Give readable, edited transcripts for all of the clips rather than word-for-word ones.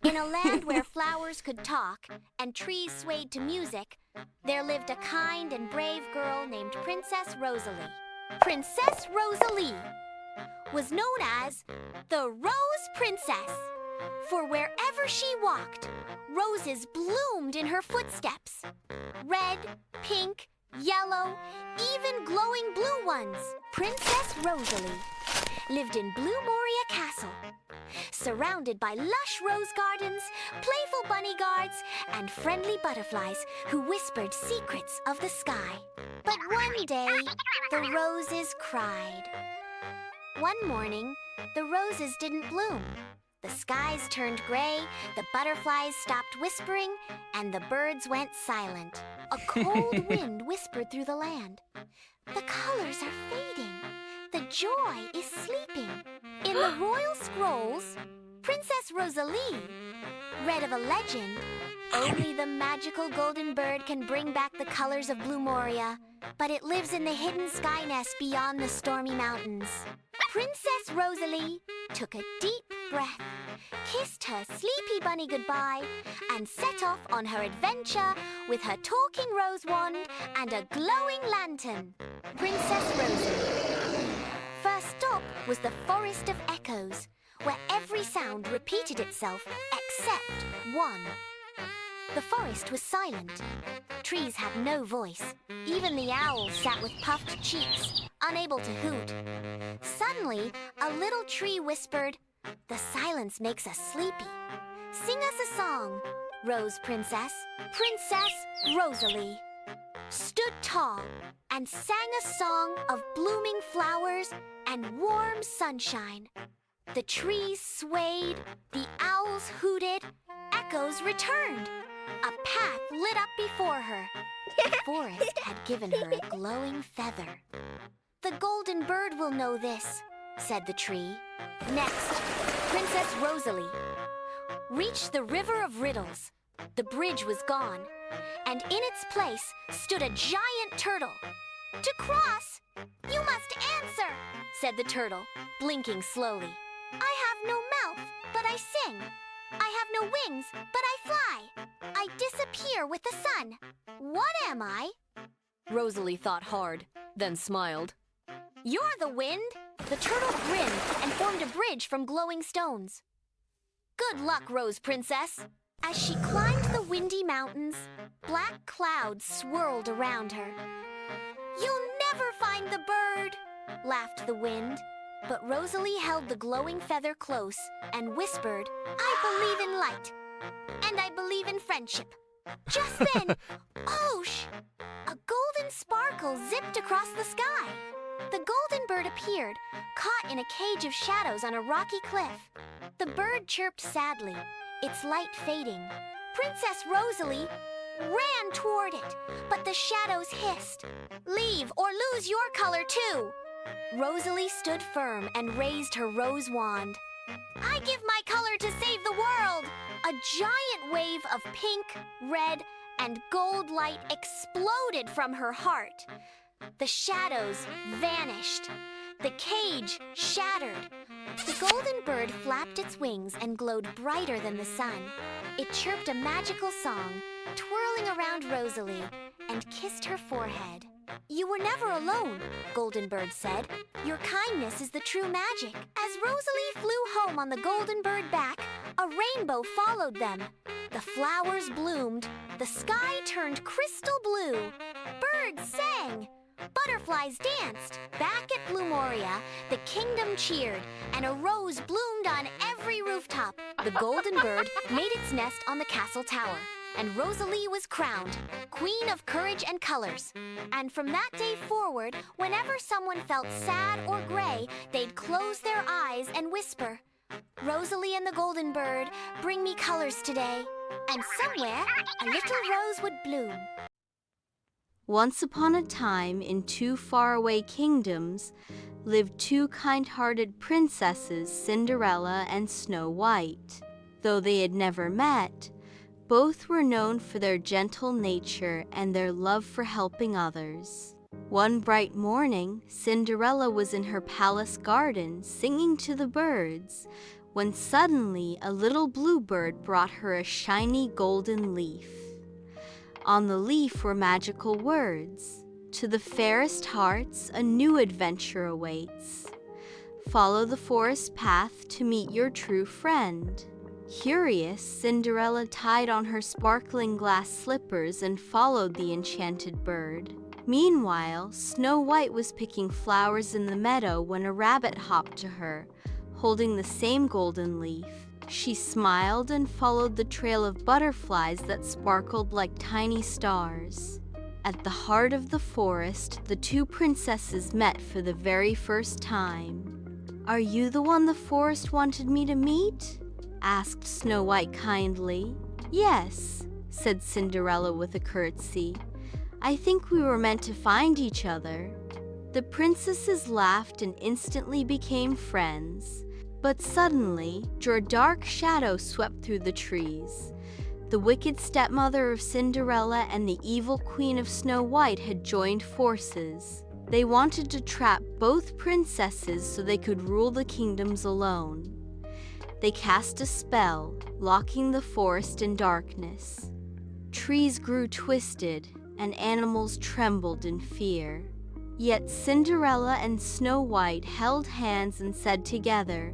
In a land where flowers could talk and trees swayed to music, there lived a kind and brave girl named Princess Rosalie. Princess Rosalie was known as the Rose Princess, for wherever she walked, roses bloomed in her footsteps. Red, pink, yellow, even glowing blue ones. Princess Rosalie lived in Blue Moria Castle, surrounded by lush rose gardens, playful bunny guards, and friendly butterflies who whispered secrets of the sky. But one day, the roses cried. One morning, the roses didn't bloom. The skies turned gray, the butterflies stopped whispering, and the birds went silent. A cold wind whispered through the land. The colors are fading. The joy is sleeping. In the royal scrolls, Princess Rosalie read of a legend. Only the magical golden bird can bring back the colors of Blue Moria, but it lives in the hidden sky nest beyond the stormy mountains. Princess Rosalie took a deep breath, kissed her sleepy bunny goodbye, and set off on her adventure with her talking rose wand and a glowing lantern. Princess Rosalie. First stop was the Forest of Echoes, where every sound repeated itself except one. The forest was silent. Trees had no voice. Even the owls sat with puffed cheeks, unable to hoot. Suddenly, a little tree whispered, "The silence makes us sleepy. Sing us a song, Rose Princess." Princess Rosalie stood tall and sang a song of blooming flowers and warm sunshine. The trees swayed, the owls hooted, echoes returned. A path lit up before her. The forest had given her a glowing feather. "The golden bird will know this," said the tree. Next, Princess Rosalie reached the River of Riddles. The bridge was gone, and in its place stood a giant turtle. "To cross, you must answer," said the turtle, blinking slowly. "I have no mouth, but I sing. I have no wings, but I fly. I disappear with the sun. What am I?" Rosalie thought hard, then smiled. "You're the wind." The turtle grinned and formed a bridge from glowing stones. "Good luck, Rose Princess." As she climbed the windy mountains, black clouds swirled around her. "You'll never find the bird," laughed the wind. But Rosalie held the glowing feather close and whispered, "I believe in light, and I believe in friendship." Just then, oosh! A golden sparkle zipped across the sky. The golden bird appeared, caught in a cage of shadows on a rocky cliff. The bird chirped sadly, its light fading. Princess Rosalie ran toward it, but the shadows hissed, "Leave or lose your color too." Rosalie stood firm and raised her rose wand. "I give my color to save the world!" A giant wave of pink, red, and gold light exploded from her heart. The shadows vanished. The cage shattered. The golden bird flapped its wings and glowed brighter than the sun. It chirped a magical song, twirling around Rosalie, and kissed her forehead. "You were never alone," Golden Bird said. "Your kindness is the true magic." As Rosalie flew home on the Golden Bird back, a rainbow followed them. The flowers bloomed, the sky turned crystal blue. Birds sang, butterflies danced. Back at Blue Moria, the kingdom cheered, and a rose bloomed on every rooftop. The Golden Bird made its nest on the castle tower, and Rosalie was crowned Queen of Courage and Colors. And from that day forward, whenever someone felt sad or gray, they'd close their eyes and whisper, "Rosalie and the Golden Bird, bring me colors today." And somewhere, a little rose would bloom. Once upon a time, in two faraway kingdoms, lived two kind-hearted princesses, Cinderella and Snow White. Though they had never met, both were known for their gentle nature and their love for helping others. One bright morning, Cinderella was in her palace garden singing to the birds when suddenly a little bluebird brought her a shiny golden leaf. On the leaf were magical words. To the fairest hearts, a new adventure awaits. Follow the forest path to meet your true friend. Curious, Cinderella tied on her sparkling glass slippers and followed the enchanted bird. Meanwhile, Snow White was picking flowers in the meadow when a rabbit hopped to her, holding the same golden leaf. She smiled and followed the trail of butterflies that sparkled like tiny stars. At the heart of the forest, the two princesses met for the very first time. "Are you the one the forest wanted me to meet?" asked Snow White kindly. "Yes," said Cinderella with a curtsy. "I think we were meant to find each other." The princesses laughed and instantly became friends. But suddenly, a dark shadow swept through the trees. The wicked stepmother of Cinderella and the evil queen of Snow White had joined forces. They wanted to trap both princesses so they could rule the kingdoms alone. They cast a spell, locking the forest in darkness. Trees grew twisted, and animals trembled in fear. Yet Cinderella and Snow White held hands and said together,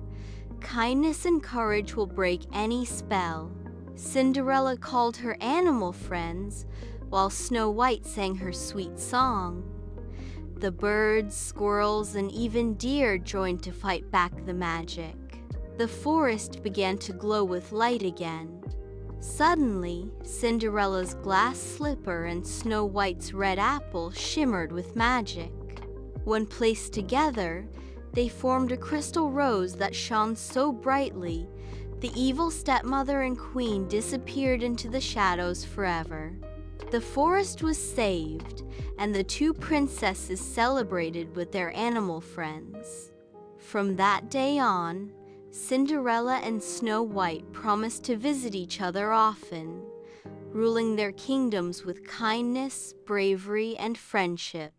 "Kindness and courage will break any spell." Cinderella called her animal friends, while Snow White sang her sweet song. The birds, squirrels, and even deer joined to fight back the magic. The forest began to glow with light again. Suddenly, Cinderella's glass slipper and Snow White's red apple shimmered with magic. When placed together, they formed a crystal rose that shone so brightly, the evil stepmother and queen disappeared into the shadows forever. The forest was saved, and the two princesses celebrated with their animal friends. From that day on, Cinderella and Snow White promised to visit each other often, ruling their kingdoms with kindness, bravery, and friendship.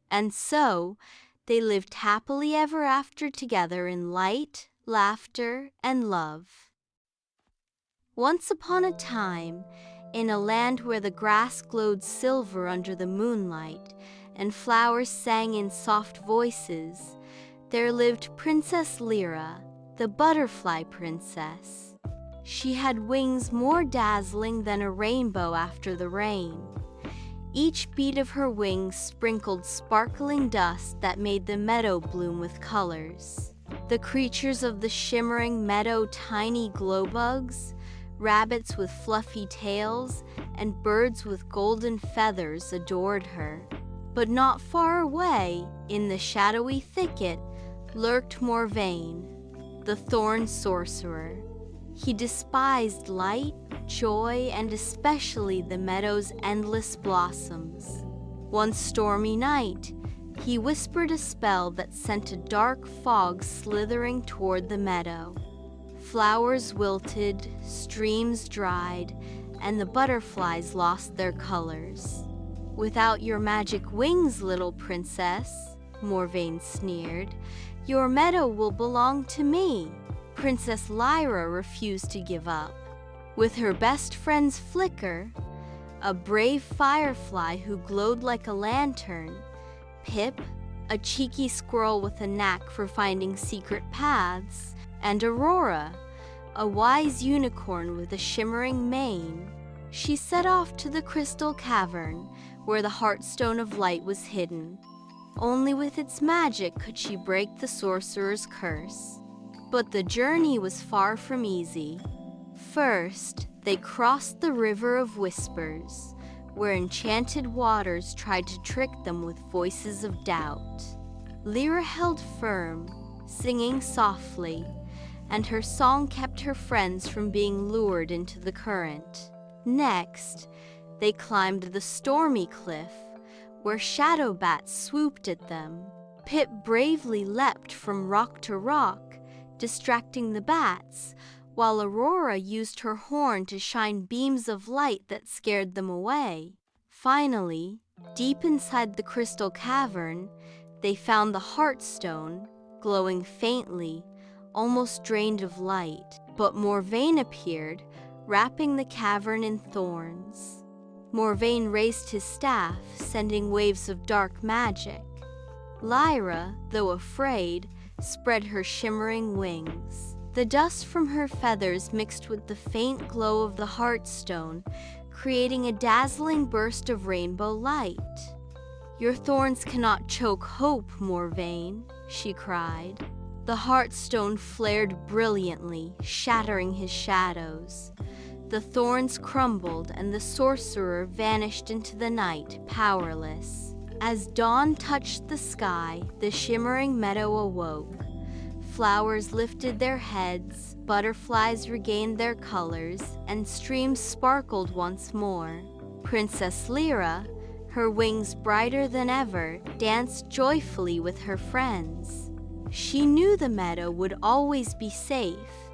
And so, they lived happily ever after together in light, laughter, and love. Once upon a time, in a land where the grass glowed silver under the moonlight and flowers sang in soft voices, there lived Princess Lyra, the butterfly princess. She had wings more dazzling than a rainbow after the rain. Each beat of her wings sprinkled sparkling dust that made the meadow bloom with colors. The creatures of the shimmering meadow, tiny glow bugs, rabbits with fluffy tails, and birds with golden feathers adored her. But not far away, in the shadowy thicket, lurked Morvain, the thorn sorcerer. He despised light, joy, and especially the meadow's endless blossoms. One stormy night, he whispered a spell that sent a dark fog slithering toward the meadow. Flowers wilted, streams dried, and the butterflies lost their colors. "Without your magic wings, little princess," Morvain sneered, "your meadow will belong to me." Princess Lyra refused to give up. With her best friend's flicker, a brave firefly who glowed like a lantern, Pip, a cheeky squirrel with a knack for finding secret paths, and Aurora, a wise unicorn with a shimmering mane, she set off to the crystal cavern where the Heartstone of Light was hidden. Only with its magic could she break the sorcerer's curse. But the journey was far from easy. First, they crossed the River of Whispers, where enchanted waters tried to trick them with voices of doubt. Lyra held firm, singing softly, and her song kept her friends from being lured into the current. Next, they climbed the stormy cliff, where shadow bats swooped at them. Pip bravely leapt from rock to rock, distracting the bats, while Aurora used her horn to shine beams of light that scared them away. Finally, deep inside the crystal cavern, they found the Heartstone, glowing faintly, almost drained of light, but Morvain appeared, wrapping the cavern in thorns. Morvain raised his staff, sending waves of dark magic. Lyra, though afraid, spread her shimmering wings. The dust from her feathers mixed with the faint glow of the Heartstone, creating a dazzling burst of rainbow light. "Your thorns cannot choke hope, Morvain," she cried. The Heartstone flared brilliantly, shattering his shadows. The thorns crumbled and the sorcerer vanished into the night, powerless. As dawn touched the sky, the shimmering meadow awoke. Flowers lifted their heads, butterflies regained their colors, and streams sparkled once more. Princess Lyra, her wings brighter than ever, danced joyfully with her friends. She knew the meadow would always be safe,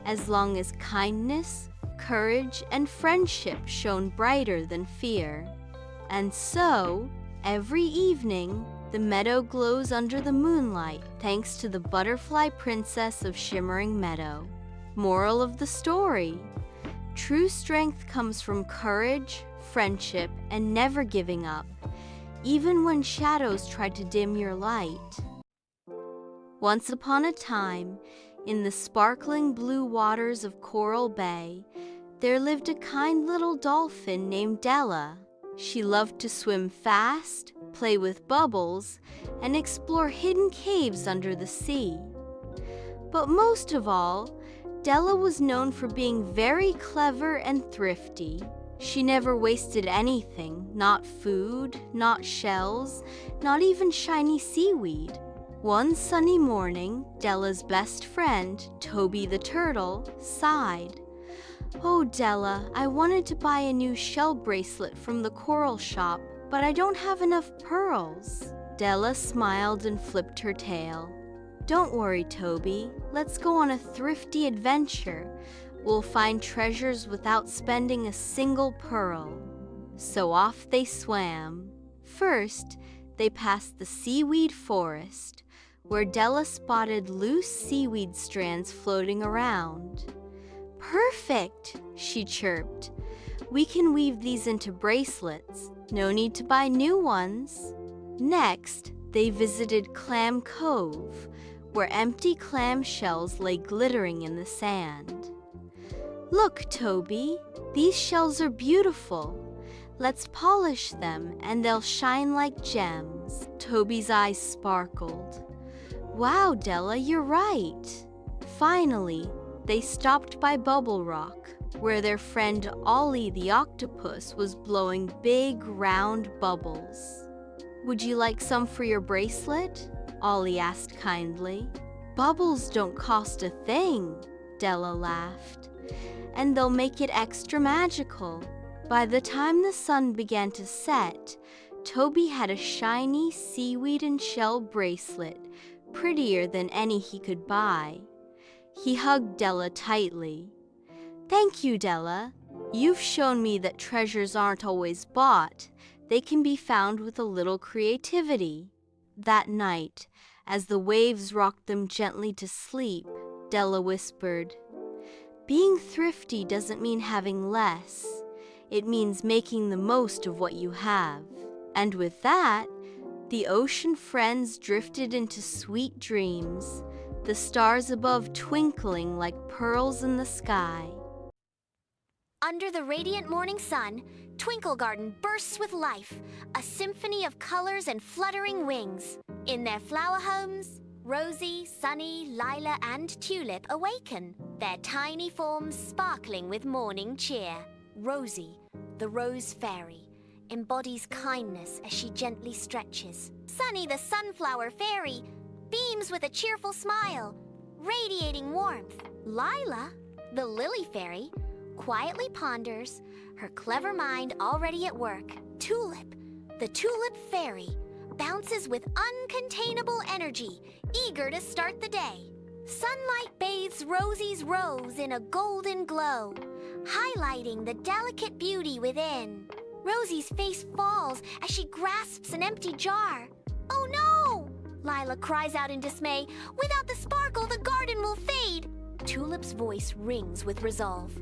as long as kindness, courage, and friendship shone brighter than fear. And so, every evening, the meadow glows under the moonlight thanks to the butterfly princess of Shimmering Meadow. Moral of the story: true strength comes from courage, friendship, and never giving up, even when shadows try to dim your light. Once upon a time, in the sparkling blue waters of Coral Bay, there lived a kind little dolphin named Dela. She loved to swim fast, play with bubbles, and explore hidden caves under the sea. But most of all, Dela was known for being very clever and thrifty. She never wasted anything, not food, not shells, not even shiny seaweed. One sunny morning, Dela's best friend, Toby the turtle, sighed. "Oh, Dela, I wanted to buy a new shell bracelet from the coral shop, but I don't have enough pearls." Dela smiled and flipped her tail. "Don't worry, Toby. Let's go on a thrifty adventure. We'll find treasures without spending a single pearl." So off they swam. First, they passed the seaweed forest, where Dela spotted loose seaweed strands floating around. "Perfect," she chirped. "We can weave these into bracelets. No need to buy new ones." Next, they visited Clam Cove, where empty clam shells lay glittering in the sand. "Look, Toby, these shells are beautiful. Let's polish them and they'll shine like gems." Toby's eyes sparkled. "Wow, Dela, you're right." Finally, they stopped by Bubble Rock, where their friend Ollie the octopus was blowing big, round bubbles. "Would you like some for your bracelet?" Ollie asked kindly. "Bubbles don't cost a thing," Dela laughed, "and they'll make it extra magical." By the time the sun began to set, Toby had a shiny seaweed and shell bracelet, prettier than any he could buy. He hugged Dela tightly. "Thank you, Dela. You've shown me that treasures aren't always bought. They can be found with a little creativity." That night, as the waves rocked them gently to sleep, Dela whispered, "Being thrifty doesn't mean having less. It means making the most of what you have." And with that, the ocean friends drifted into sweet dreams, the stars above twinkling like pearls in the sky. Under the radiant morning sun, Twinkle Garden bursts with life, a symphony of colors and fluttering wings. In their flower homes, Rosie, Sunny, Lila, and Tulip awaken, their tiny forms sparkling with morning cheer. Rosie, the rose fairy, embodies kindness as she gently stretches. Sunny, the sunflower fairy, beams with a cheerful smile, radiating warmth. Lila, the lily fairy, quietly ponders, her clever mind already at work. Tulip, the tulip fairy, bounces with uncontainable energy, eager to start the day. Sunlight bathes Rosie's rose in a golden glow, highlighting the delicate beauty within. Rosie's face falls as she grasps an empty jar. "Oh no!" Lila cries out in dismay. Without the sparkle, the garden will fade. Tulip's voice rings with resolve.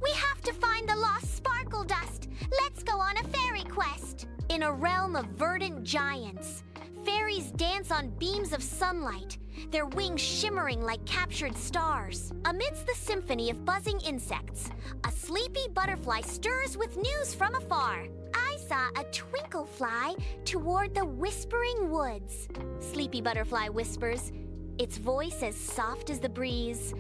We have to find the lost sparkle dust. Let's go on a fairy quest. In a realm of verdant giants, fairies dance on beams of sunlight, their wings shimmering like captured stars. Amidst the symphony of buzzing insects, a sleepy butterfly stirs with news from afar. I saw a twinkle fly toward the whispering woods. Sleepy butterfly whispers, its voice as soft as the breeze.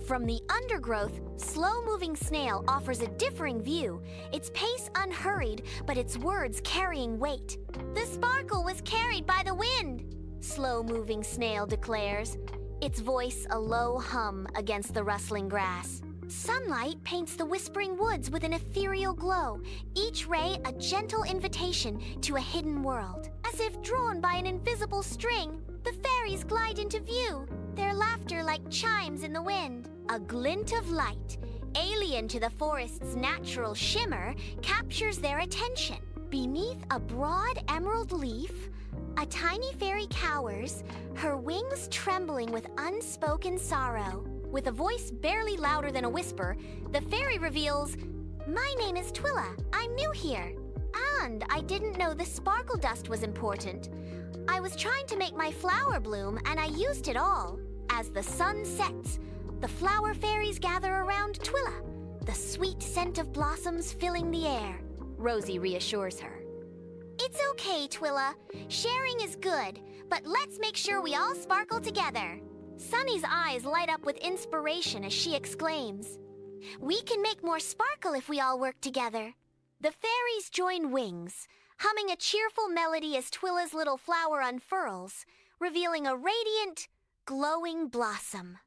From the undergrowth, slow-moving snail offers a differing view, its pace unhurried, but its words carrying weight. The sparkle was carried by the wind, slow-moving snail declares, its voice a low hum against the rustling grass. Sunlight paints the whispering woods with an ethereal glow, each ray a gentle invitation to a hidden world. As if drawn by an invisible string, the fairies glide into view, their laughter like chimes in the wind. A glint of light, alien to the forest's natural shimmer, captures their attention. Beneath a broad emerald leaf, a tiny fairy cowers, her wings trembling with unspoken sorrow. With a voice barely louder than a whisper, the fairy reveals, "My name is Twila. I'm new here. And I didn't know the sparkle dust was important. I was trying to make my flower bloom, and I used it all." As the sun sets, the flower fairies gather around Twila, the sweet scent of blossoms filling the air. Rosie reassures her. It's okay, Twila. Sharing is good, but let's make sure we all sparkle together. Sunny's eyes light up with inspiration as she exclaims, "We can make more sparkle if we all work together." The fairies join wings, humming a cheerful melody as Twila's little flower unfurls, revealing a radiant, glowing blossom.